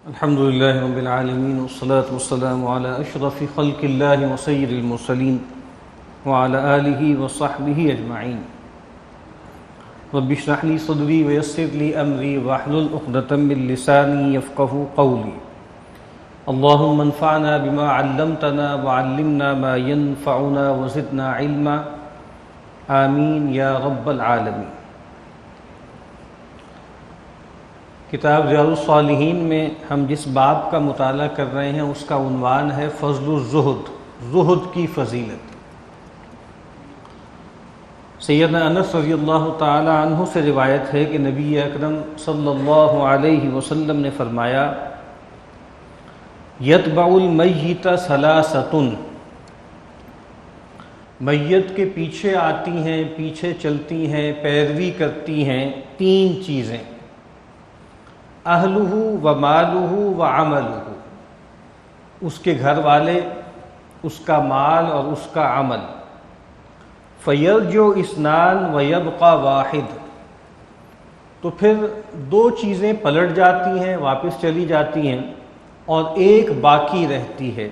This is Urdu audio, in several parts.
الحمد لله رب العالمين والصلاة والسلام على أشرف خلق الله وسيد المرسلين وعلى آله وصحبه أجمعين. رب اشرح لي صدري ويسر لي أمري واحلل عقدة من لساني يفقهوا قولي. اللهم انفعنا بما علمتنا وعلمنا ما ينفعنا وزدنا علما آمين يا رب العالمين. کتاب ریاض الصالحین میں ہم جس باب کا مطالعہ کر رہے ہیں اس کا عنوان ہے فضل الزہد، زہد کی فضیلت. سیدنا انس رضی اللہ تعالی عنہ سے روایت ہے کہ نبی اکرم صلی اللہ علیہ وسلم نے فرمایا یتبع المیت ثلاثۃ، میت کے پیچھے آتی ہیں، پیچھے چلتی ہیں، پیروی کرتی ہیں تین چیزیں: اہلہ و مالہ و عملہ، اس کے گھر والے، اس کا مال اور اس کا عمل. فیرجع اثنان و یبقى واحد، تو پھر دو چیزیں پلٹ جاتی ہیں، واپس چلی جاتی ہیں اور ایک باقی رہتی ہے.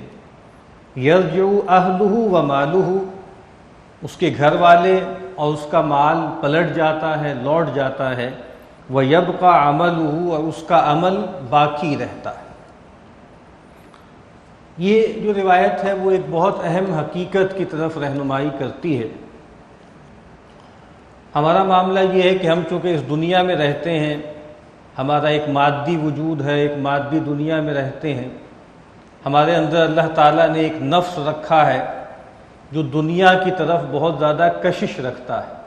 یرجع اہلہ و مالہ، اس کے گھر والے اور اس کا مال پلٹ جاتا ہے، لوٹ جاتا ہے. وَيَبْقَى عَمَلُهُ، اور اس کا عمل باقی رہتا ہے. یہ جو روایت ہے وہ ایک بہت اہم حقیقت کی طرف رہنمائی کرتی ہے. ہمارا معاملہ یہ ہے کہ ہم چونکہ اس دنیا میں رہتے ہیں، ہمارا ایک مادی وجود ہے، ایک مادی دنیا میں رہتے ہیں. ہمارے اندر اللہ تعالیٰ نے ایک نفس رکھا ہے جو دنیا کی طرف بہت زیادہ کشش رکھتا ہے.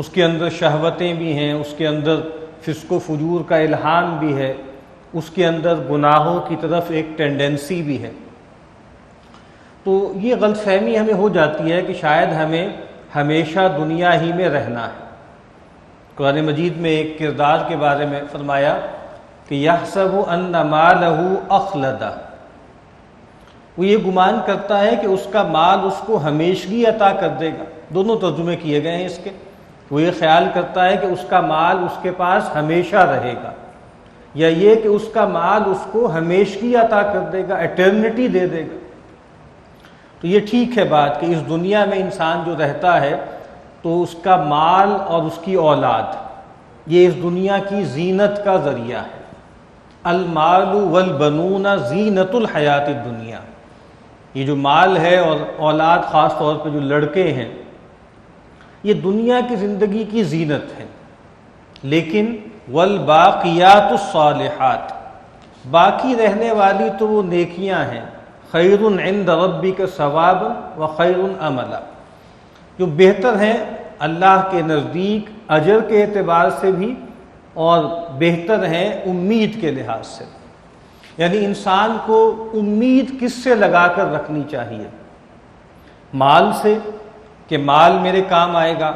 اس کے اندر شہوتیں بھی ہیں، اس کے اندر فسق و فجور کا الہام بھی ہے، اس کے اندر گناہوں کی طرف ایک ٹینڈنسی بھی ہے. تو یہ غلط فہمی ہمیں ہو جاتی ہے کہ شاید ہمیں ہمیشہ دنیا ہی میں رہنا ہے. قرآن مجید میں ایک کردار کے بارے میں فرمایا کہ یحسب ان مالہ اخلدہ، وہ یہ گمان کرتا ہے کہ اس کا مال اس کو ہمیشگی عطا کر دے گا. دونوں ترجمے کیے گئے ہیں اس کے. وہ یہ خیال کرتا ہے کہ اس کا مال اس کے پاس ہمیشہ رہے گا، یا یہ کہ اس کا مال اس کو ہمیشگی عطا کر دے گا، ایٹرنٹی دے دے گا. تو یہ ٹھیک ہے بات کہ اس دنیا میں انسان جو رہتا ہے تو اس کا مال اور اس کی اولاد یہ اس دنیا کی زینت کا ذریعہ ہے. المال والبنون زینت الحیات الدنیا، یہ جو مال ہے اور اولاد، خاص طور پہ جو لڑکے ہیں، یہ دنیا کی زندگی کی زینت ہے. لیکن والباقیات الصالحات، باقی رہنے والی تو وہ نیکیاں ہیں. خیر عند ربک ثوابا وخیر عملا، جو بہتر ہیں اللہ کے نزدیک اجر کے اعتبار سے بھی اور بہتر ہیں امید کے لحاظ سے. یعنی انسان کو امید کس سے لگا کر رکھنی چاہیے؟ مال سے کہ مال میرے کام آئے گا،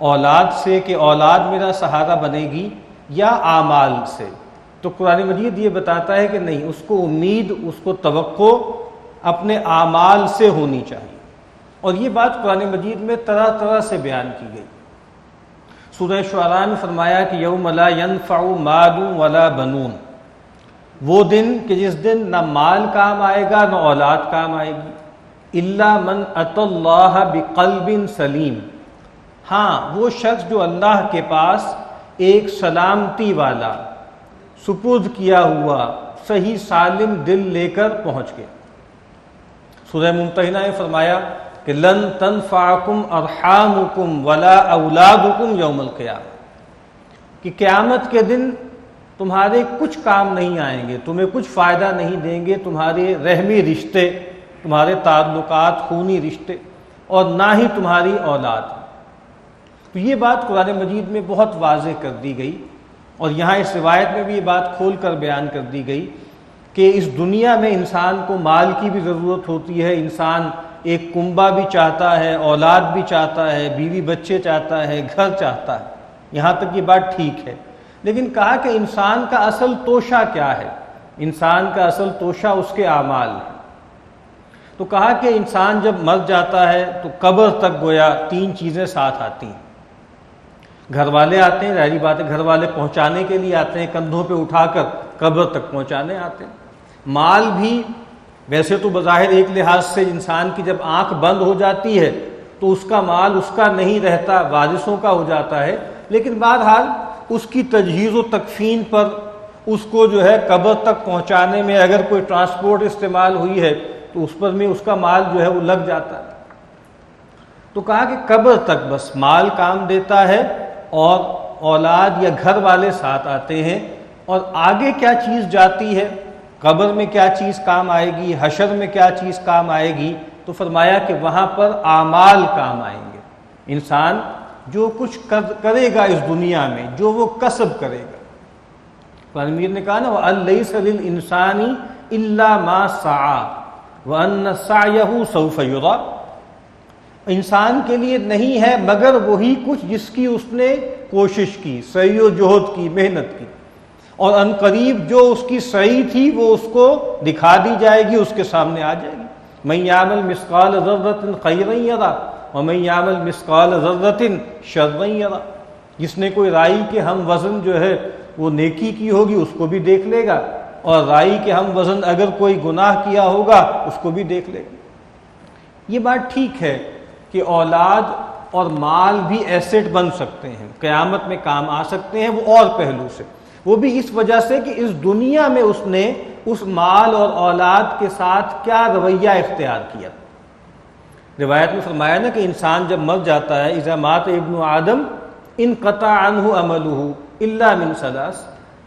اولاد سے کہ اولاد میرا سہارا بنے گی، یا اعمال سے؟ تو قرآن مجید یہ بتاتا ہے کہ نہیں، اس کو امید، اس کو توقع اپنے اعمال سے ہونی چاہیے. اور یہ بات قرآن مجید میں طرح طرح سے بیان کی گئی. سورہ شعراء میں فرمایا کہ یوم لا ینفع مال ولا بنون، وہ دن کہ جس دن نہ مال کام آئے گا نہ اولاد کام آئے گی. الا من اتی اللہ بقلب سلیم، ہاں وہ شخص جو اللہ کے پاس ایک سلامتی والا، سپرد کیا ہوا، صحیح سالم دل لے کر پہنچ گیا. سورہ ممتحنہ نے فرمایا کہ لن تنفعکم ارحامکم ولا اولادکم یوم القیامہ، کہ قیامت کے دن تمہارے کچھ کام نہیں آئیں گے، تمہیں کچھ فائدہ نہیں دیں گے تمہارے رحمی رشتے، تمہارے تعلقات، خونی رشتے، اور نہ ہی تمہاری اولاد. تو یہ بات قرآن مجید میں بہت واضح کر دی گئی، اور یہاں اس روایت میں بھی یہ بات کھول کر بیان کر دی گئی کہ اس دنیا میں انسان کو مال کی بھی ضرورت ہوتی ہے. انسان ایک کنبہ بھی چاہتا ہے، اولاد بھی چاہتا ہے، بیوی بچے چاہتا ہے، گھر چاہتا ہے. یہاں تک یہ بات ٹھیک ہے. لیکن کہا کہ انسان کا اصل توشہ کیا ہے؟ انسان کا اصل توشہ اس کے اعمال ہے. تو کہا کہ انسان جب مر جاتا ہے تو قبر تک گویا تین چیزیں ساتھ آتی ہیں. گھر والے آتے ہیں، ظاہری بات ہے گھر والے پہنچانے کے لیے آتے ہیں، کندھوں پہ اٹھا کر قبر تک پہنچانے آتے ہیں۔ مال بھی ویسے تو بظاہر ایک لحاظ سے انسان کی جب آنکھ بند ہو جاتی ہے تو اس کا مال اس کا نہیں رہتا، وارثوں کا ہو جاتا ہے، لیکن بہرحال اس کی تجہیز و تکفین پر، اس کو جو ہے قبر تک پہنچانے میں اگر کوئی ٹرانسپورٹ استعمال ہوئی ہے تو اس پر میں اس کا مال جو ہے وہ لگ جاتا ہے۔ تو کہا کہ قبر تک بس مال کام دیتا ہے اور اولاد یا گھر والے ساتھ آتے ہیں، اور آگے کیا چیز جاتی ہے، قبر میں کیا چیز کام آئے گی، حشر میں کیا چیز کام آئے گی، تو فرمایا کہ وہاں پر اعمال کام آئیں گے۔ انسان جو کچھ کرے گا اس دنیا میں، جو وہ کسب کرے گا، قرآن مجید نے کہا نا وَأَلَّيْسَ لِلْإِنسَانِ إِلَّا مَا سَعَىٰ وَأَنَّ سَعْيَهُ سَوْفَ يُرَىٰ، انسان کے لیے نہیں ہے مگر وہی کچھ جس کی اس نے کوشش کی، سعی و جہد کی، محنت کی، اور ان قریب جو اس کی سعی تھی وہ اس کو دکھا دی جائے گی، اس کے سامنے آ جائے گی۔ مَن يَعْمَلْ مِثْقَالَ ذَرَّةٍ خَيْرًا يَرَهُ وَمَن يَعْمَلْ مِثْقَالَ ذَرَّةٍ شَرًّا يَرَهُ، جس نے کوئی رائی کے ہم وزن جو ہے وہ نیکی کی ہوگی اس کو بھی دیکھ لے گا، اور رائی کے ہم وزن اگر کوئی گناہ کیا ہوگا اس کو بھی دیکھ لے گا۔ یہ بات ٹھیک ہے کہ اولاد اور مال بھی ایسٹ بن سکتے ہیں، قیامت میں کام آ سکتے ہیں، وہ اور پہلو سے، وہ بھی اس وجہ سے کہ اس دنیا میں اس نے اس مال اور اولاد کے ساتھ کیا رویہ اختیار کیا۔ روایت میں فرمایا نا کہ انسان جب مر جاتا ہے، اذا مات ابن آدم انقطع عنہ عملہ الا من ثلاث،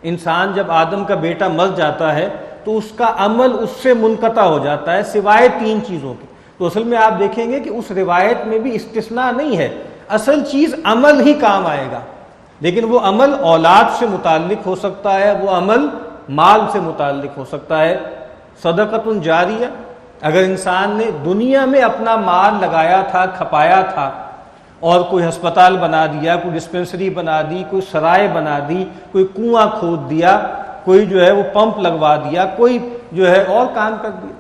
انسان جب آدم کا بیٹا مر جاتا ہے تو اس کا عمل اس سے منقطع ہو جاتا ہے سوائے 3 چیزوں کے۔ تو اصل میں آپ دیکھیں گے کہ اس روایت میں بھی استثناء نہیں ہے، اصل چیز عمل ہی کام آئے گا، لیکن وہ عمل اولاد سے متعلق ہو سکتا ہے، وہ عمل مال سے متعلق ہو سکتا ہے۔ صدقۃ جاریہ، اگر انسان نے دنیا میں اپنا مال لگایا تھا، کھپایا تھا، اور کوئی ہسپتال بنا دیا، کوئی ڈسپنسری بنا دی، کوئی سرائے بنا دی، کوئی کنواں کھود دیا، کوئی جو ہے وہ پمپ لگوا دیا، کوئی جو ہے اور کام کر دیا،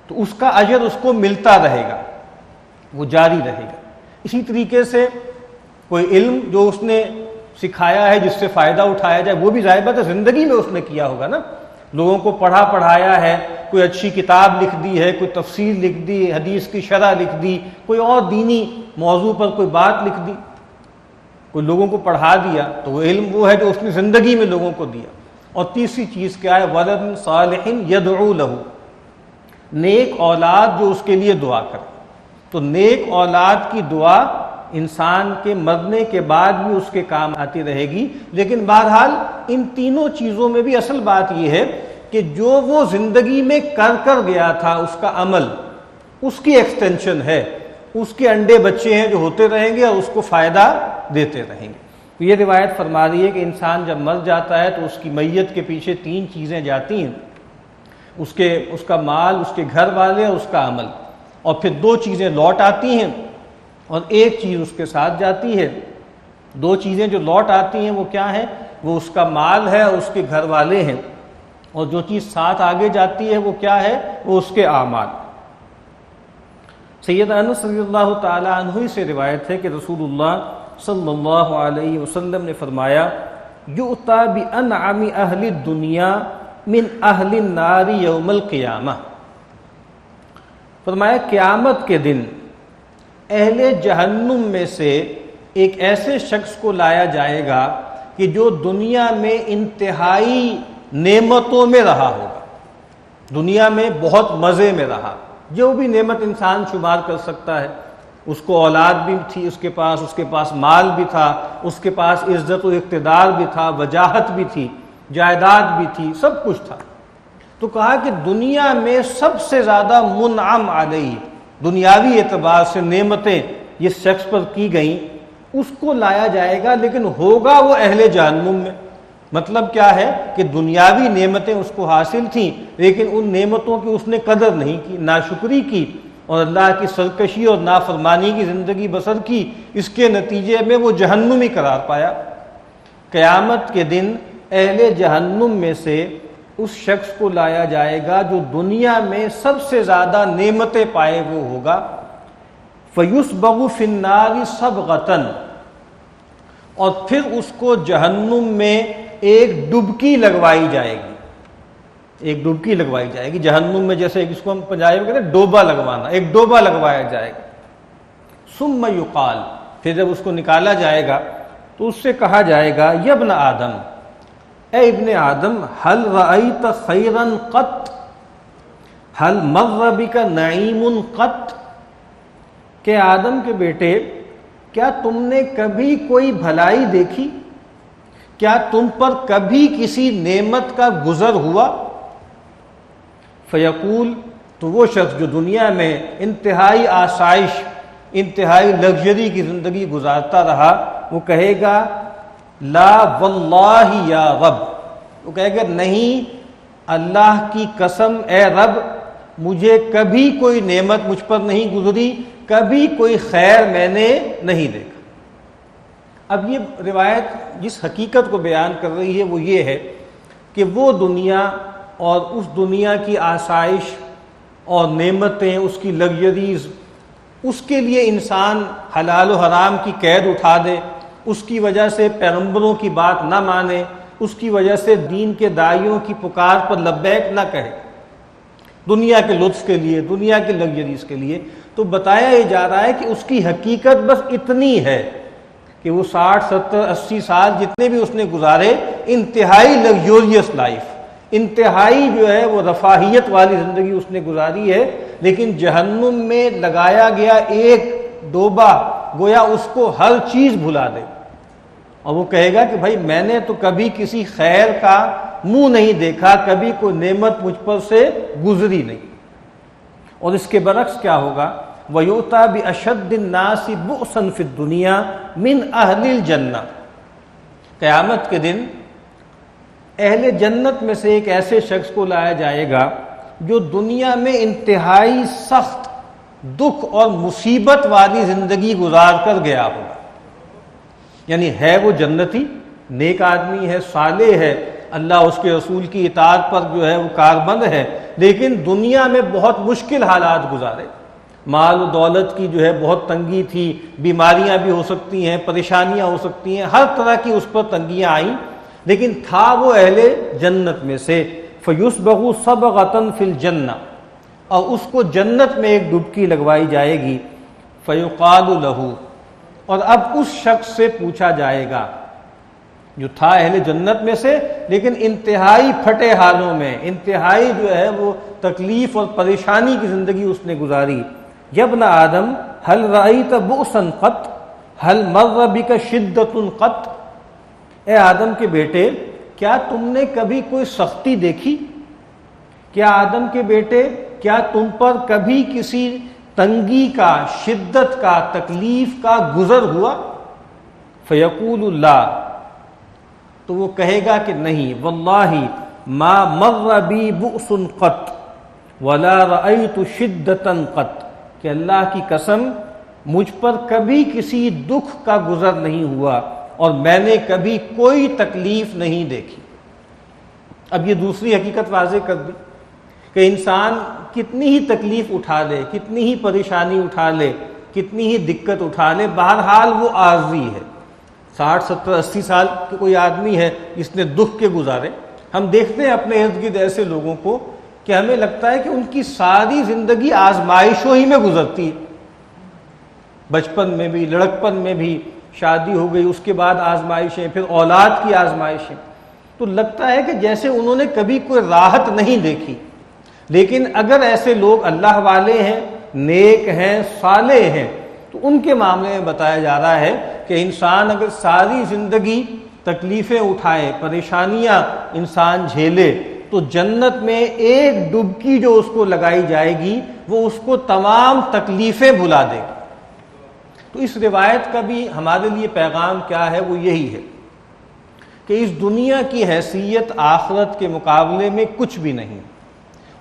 تو اس کا اجر اس کو ملتا رہے گا، وہ جاری رہے گا۔ اسی طریقے سے کوئی علم جو اس نے سکھایا ہے جس سے فائدہ اٹھایا جائے، وہ بھی ظاہر بات ہے زندگی میں اس نے کیا ہوگا نا، لوگوں کو پڑھایا ہے، کوئی اچھی کتاب لکھ دی ہے، کوئی تفسیر لکھ دی، حدیث کی شرح لکھ دی، کوئی اور دینی موضوع پر کوئی بات لکھ دی، کوئی لوگوں کو پڑھا دیا، تو وہ علم وہ ہے جو اس نے زندگی میں لوگوں کو دیا۔ اور تیسری چیز کیا ہے، ولد صالح یدعو لہ، نیک اولاد جو اس کے لیے دعا کرے۔ تو نیک اولاد کی دعا انسان کے مرنے کے بعد بھی اس کے کام آتی رہے گی، لیکن بہرحال ان تینوں چیزوں میں بھی اصل بات یہ ہے کہ جو وہ زندگی میں کر گیا تھا اس کا عمل، اس کی ایکسٹینشن ہے، اس کے انڈے بچے ہیں جو ہوتے رہیں گے اور اس کو فائدہ دیتے رہیں گے۔ تو یہ روایت فرما رہی ہے کہ انسان جب مر جاتا ہے تو اس کی میت کے پیچھے 3 چیزیں جاتی ہیں، اس کا مال، اس کے گھر والے اور اس کا عمل، اور پھر 2 چیزیں لوٹ آتی ہیں اور 1 چیز اس کے ساتھ جاتی ہے۔ 2 چیزیں جو لوٹ آتی ہیں وہ کیا ہیں؟ وہ اس کا مال ہے اور اس کے گھر والے ہیں، اور جو چیز ساتھ آگے جاتی ہے وہ کیا ہے؟ وہ اس کے اعمال۔ سیدنا انس رضی اللہ تعالی عنہ سے روایت ہے کہ رسول اللہ صلی اللہ علیہ وسلم نے فرمایا یؤتی بانعم اہل الدنیا من اہل النار یوم القیامہ، فرمایا قیامت کے دن اہل جہنم میں سے ایک ایسے شخص کو لایا جائے گا کہ جو دنیا میں انتہائی نعمتوں میں رہا ہوگا، دنیا میں بہت مزے میں رہا، جو بھی نعمت انسان شمار کر سکتا ہے، اس کو اولاد بھی تھی اس کے پاس مال بھی تھا، اس کے پاس عزت و اقتدار بھی تھا، وجاہت بھی تھی، جائیداد بھی تھی، سب کچھ تھا۔ تو کہا کہ دنیا میں سب سے زیادہ منعم علیہ، دنیاوی اعتبار سے نعمتیں جس شخص پر کی گئیں اس کو لایا جائے گا، لیکن ہوگا وہ اہل جہنم میں۔ مطلب کیا ہے کہ دنیاوی نعمتیں اس کو حاصل تھیں، لیکن ان نعمتوں کی اس نے قدر نہیں کی، ناشکری کی، اور اللہ کی سرکشی اور نافرمانی کی زندگی بسر کی، اس کے نتیجے میں وہ جہنمی قرار پایا۔ قیامت کے دن اہل جہنم میں سے اس شخص کو لایا جائے گا جو دنیا میں سب سے زیادہ نعمتیں پائے وہ ہوگا، فَيُسْبَغُ فِي النَّارِ صَبْغَةً، اور پھر اس کو جہنم میں ایک ڈبکی لگوائی جائے گی. ایک ڈبکی لگوائی جائے گی جہنم میں، جیسے اس کو ہم پنجابی میں کہتے ہیں ڈوبا لگوانا، ایک ڈوبا لگوایا جائے گا. ثم یقال، پھر جب اس کو نکالا جائے گا تو اس سے کہا جائے گا یا ابن آدم، اے ابن آدم، هل رأیت خیرا قط، هل مر بک نعیم قط، کہ آدم کے بیٹے کیا تم نے کبھی کوئی بھلائی دیکھی؟ کیا تم پر کبھی کسی نعمت کا گزر ہوا؟ فیقول، تو وہ شخص جو دنیا میں انتہائی آسائش، انتہائی لگژری کی زندگی گزارتا رہا، وہ کہے گا لا واللہ یا رب، وہ کہے گا نہیں اللہ کی قسم اے رب، مجھے کبھی کوئی نعمت مجھ پر نہیں گزری، کبھی کوئی خیر میں نے نہیں دیکھا. اب یہ روایت جس حقیقت کو بیان کر رہی ہے وہ یہ ہے کہ وہ دنیا اور اس دنیا کی آسائش اور نعمتیں، اس کی لگژریز، اس کے لیے انسان حلال و حرام کی قید اٹھا دے، اس کی وجہ سے پیغمبروں کی بات نہ مانے، اس کی وجہ سے دین کے داعیوں کی پکار پر لبیک نہ کہے، دنیا کے لطف کے لیے، دنیا کی لگژریز کے لیے. تو بتایا یہ جا رہا ہے کہ اس کی حقیقت بس اتنی ہے کہ وہ 60 70 80 سال جتنے بھی اس نے گزارے، انتہائی لگزوریس لائف، انتہائی جو ہے وہ رفاہیت والی زندگی اس نے گزاری ہے، لیکن جہنم میں لگایا گیا ایک ڈوبا گویا اس کو ہر چیز بھلا دے، اور وہ کہے گا کہ بھائی میں نے تو کبھی کسی خیر کا منہ نہیں دیکھا، کبھی کوئی نعمت مجھ پر سے گزری نہیں. اور اس کے برعکس کیا ہوگا؟ وَيُؤْتَى بِأَشَدِّ النَّاسِ بُؤْسًا فِي الدُّنْيَا مِنْ أَهْلِ الْجَنَّةِ، قیامت کے دن اہل جنت میں سے ایک ایسے شخص کو لایا جائے گا جو دنیا میں انتہائی سخت دکھ اور مصیبت والی زندگی گزار کر گیا ہوگا. یعنی ہے وہ جنتی، نیک آدمی ہے، صالح ہے، اللہ اس کے رسول کی اطاعت پر جو ہے وہ کاربند ہے، لیکن دنیا میں بہت مشکل حالات گزارے، مال و دولت کی جو ہے بہت تنگی تھی، بیماریاں بھی ہو سکتی ہیں، پریشانیاں ہو سکتی ہیں، ہر طرح کی اس پر تنگیاں آئیں، لیکن تھا وہ اہل جنت میں سے. فَيُسْبَغُ صَبْغَةً فِي الْجَنَّةِ، اور اس کو جنت میں ایک ڈبکی لگوائی جائے گی. فَيُقَالُ لَهُ، اور اب اس شخص سے پوچھا جائے گا جو تھا اہل جنت میں سے لیکن انتہائی پھٹے حالوں میں، انتہائی جو ہے وہ تکلیف اور پریشانی کی زندگی اس نے گزاری. یا ابن آدم هل رأیت بؤسا قط، هل مر بک شدۃ قط، اے آدم کے بیٹے کیا تم نے کبھی کوئی سختی دیکھی؟ کیا آدم کے بیٹے کیا تم پر کبھی کسی تنگی کا، شدت کا، تکلیف کا گزر ہوا؟ فیقول اللہ، تو وہ کہے گا کہ نہیں، واللہ ما مر بی بؤس قط ولا رأیت شدۃ قط، کہ اللہ کی قسم مجھ پر کبھی کسی دکھ کا گزر نہیں ہوا اور میں نے کبھی کوئی تکلیف نہیں دیکھی. اب یہ دوسری حقیقت واضح کر دی کہ انسان کتنی ہی تکلیف اٹھا لے، کتنی ہی پریشانی اٹھا لے، کتنی ہی دقت اٹھا لے، بہرحال وہ عارضی ہے. 60 70 80 سال کے کوئی آدمی ہے جس نے دکھ کے گزارے. ہم دیکھتے ہیں اپنے ارد گرد ایسے لوگوں کو کہ ہمیں لگتا ہے کہ ان کی ساری زندگی آزمائشوں ہی میں گزرتی ہے، بچپن میں بھی، لڑکپن میں بھی، شادی ہو گئی اس کے بعد آزمائشیں، پھر اولاد کی آزمائشیں، تو لگتا ہے کہ جیسے انہوں نے کبھی کوئی راحت نہیں دیکھی. لیکن اگر ایسے لوگ اللہ والے ہیں، نیک ہیں، صالح ہیں، تو ان کے معاملے میں بتایا جا رہا ہے کہ انسان اگر ساری زندگی تکلیفیں اٹھائے، پریشانیاں انسان جھیلے، تو جنت میں ایک ڈبکی جو اس کو لگائی جائے گی وہ اس کو تمام تکلیفیں بھلا دے گی. تو اس روایت کا بھی ہمارے لیے پیغام کیا ہے؟ وہ یہی ہے کہ اس دنیا کی حیثیت آخرت کے مقابلے میں کچھ بھی نہیں،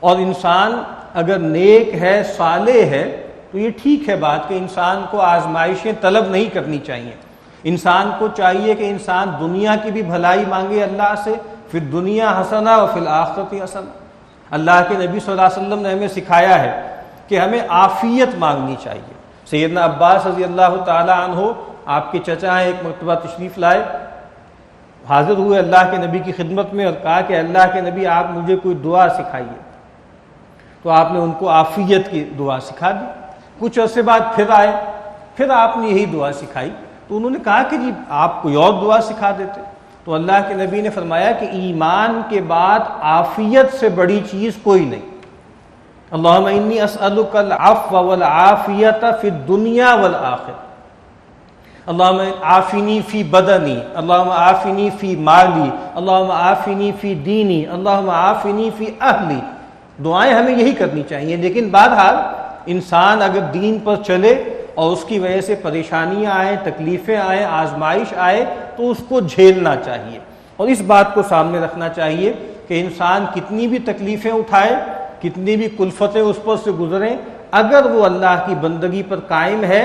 اور انسان اگر نیک ہے، صالح ہے، تو یہ ٹھیک ہے بات کہ انسان کو آزمائشیں طلب نہیں کرنی چاہیے. انسان کو چاہیے کہ انسان دنیا کی بھی بھلائی مانگے اللہ سے، فی الدنیا حسنہ و فی الآخرۃ حسنہ. اللہ کے نبی صلی اللہ علیہ وسلم نے ہمیں سکھایا ہے کہ ہمیں عافیت مانگنی چاہیے. سیدنا عباس رضی اللہ تعالی عنہ آپ کے چچا ہیں، ایک مرتبہ تشریف لائے، حاضر ہوئے اللہ کے نبی کی خدمت میں اور کہا کہ اللہ کے نبی آپ مجھے کوئی دعا سکھائیے، تو آپ نے ان کو عافیت کی دعا سکھا دی۔ کچھ عرصے بعد پھر آئے، پھر آپ نے یہی دعا سکھائی، تو انہوں نے کہا کہ جی آپ کوئی اور دعا سکھا دیتے، تو اللہ کے نبی نے فرمایا کہ ایمان کے بعد عافیت سے بڑی چیز کوئی نہیں۔ اللہم انی اسألک العفو والعافیت فی الدنیا والآخرہ، اللہم عافنی فی بدنی، اللہم عافنی فی مالی، اللہم عافنی فی دینی، اللہم عافنی فی اہلی۔ دعائیں ہمیں یہی کرنی چاہیے، لیکن بہرحال انسان اگر دین پر چلے اور اس کی وجہ سے پریشانیاں آئیں، تکلیفیں آئیں، آزمائش آئے تو اس کو جھیلنا چاہیے، اور اس بات کو سامنے رکھنا چاہیے کہ انسان کتنی بھی تکلیفیں اٹھائے، کتنی بھی کلفتیں اس پر سے گزریں، اگر وہ اللہ کی بندگی پر قائم ہے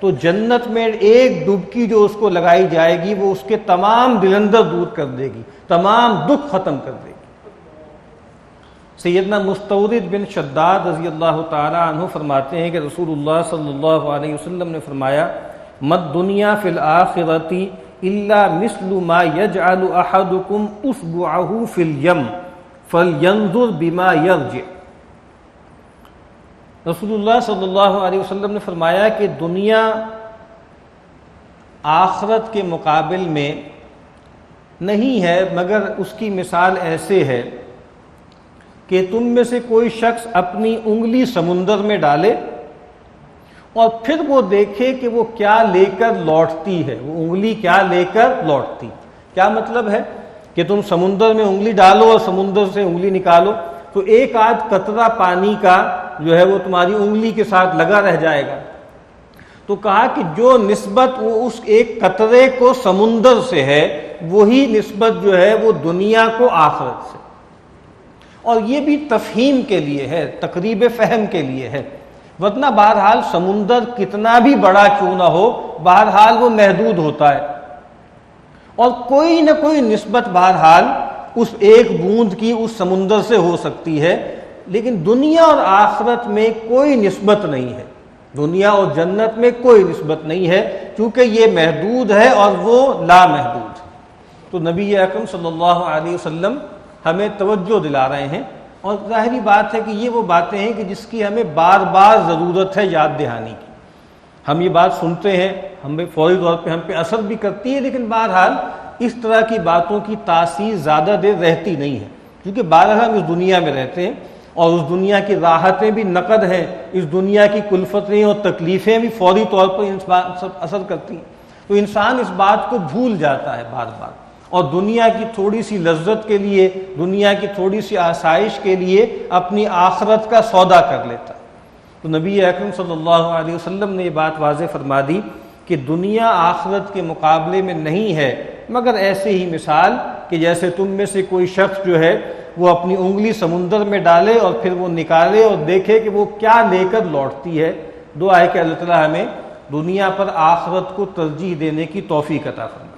تو جنت میں ایک ڈبکی جو اس کو لگائی جائے گی وہ اس کے تمام دلندر دور کر دے گی، تمام دکھ ختم کر دے گی۔ سیدنا مستورد بن شداد رضی اللہ تعالی عنہ فرماتے ہیں کہ رسول اللہ صلی اللہ علیہ وسلم نے فرمایا مد دنیا فی الآخرۃ الا مثل ما یجعل احدکم اصبعہ فی الیم فلینظر بما یرجع۔ رسول اللہ صلی اللہ علیہ وسلم نے فرمایا کہ دنیا آخرت کے مقابل میں نہیں ہے، مگر اس کی مثال ایسے ہے کہ تم میں سے کوئی شخص اپنی انگلی سمندر میں ڈالے اور پھر وہ دیکھے کہ وہ کیا لے کر لوٹتی ہے، وہ انگلی کیا لے کر لوٹتی۔ کیا مطلب ہے کہ تم سمندر میں انگلی ڈالو اور سمندر سے انگلی نکالو تو ایک آدھ قطرہ پانی کا جو ہے وہ تمہاری انگلی کے ساتھ لگا رہ جائے گا۔ تو کہا کہ جو نسبت وہ اس ایک قطرے کو سمندر سے ہے وہی نسبت جو ہے وہ دنیا کو آخرت سے، اور یہ بھی تفہیم کے لیے ہے، تقریب فہم کے لیے ہے، ورنہ بہرحال سمندر کتنا بھی بڑا کیوں نہ ہو بہرحال وہ محدود ہوتا ہے، اور کوئی نہ کوئی نسبت بہرحال اس ایک بوند کی اس سمندر سے ہو سکتی ہے، لیکن دنیا اور آخرت میں کوئی نسبت نہیں ہے، دنیا اور جنت میں کوئی نسبت نہیں ہے، کیونکہ یہ محدود ہے اور وہ لامحدود۔ تو نبی اکرم صلی اللہ علیہ وسلم ہمیں توجہ دلا رہے ہیں، اور ظاہری بات ہے کہ یہ وہ باتیں ہیں کہ جس کی ہمیں بار بار ضرورت ہے یاد دہانی کی۔ ہم یہ بات سنتے ہیں، ہمیں فوری طور پہ ہم پہ اثر بھی کرتی ہے، لیکن بہرحال اس طرح کی باتوں کی تاثیر زیادہ دیر رہتی نہیں ہے، کیونکہ بہرحال ہم اس دنیا میں رہتے ہیں اور اس دنیا کی راحتیں بھی نقد ہیں، اس دنیا کی کلفتیں اور تکلیفیں بھی فوری طور پر اثر کرتی ہیں، تو انسان اس بات کو بھول جاتا ہے بار بار، اور دنیا کی تھوڑی سی لذت کے لیے، دنیا کی تھوڑی سی آسائش کے لیے اپنی آخرت کا سودا کر لیتا ہے۔ تو نبی اکرم صلی اللہ علیہ وسلم نے یہ بات واضح فرما دی کہ دنیا آخرت کے مقابلے میں نہیں ہے، مگر ایسے ہی مثال کہ جیسے تم میں سے کوئی شخص جو ہے وہ اپنی انگلی سمندر میں ڈالے اور پھر وہ نکالے اور دیکھے کہ وہ کیا لے کر لوٹتی ہے۔ دعا ہے کہ اللہ تعالیٰ ہمیں دنیا پر آخرت کو ترجیح دینے کی توفیق عطا فرمائے۔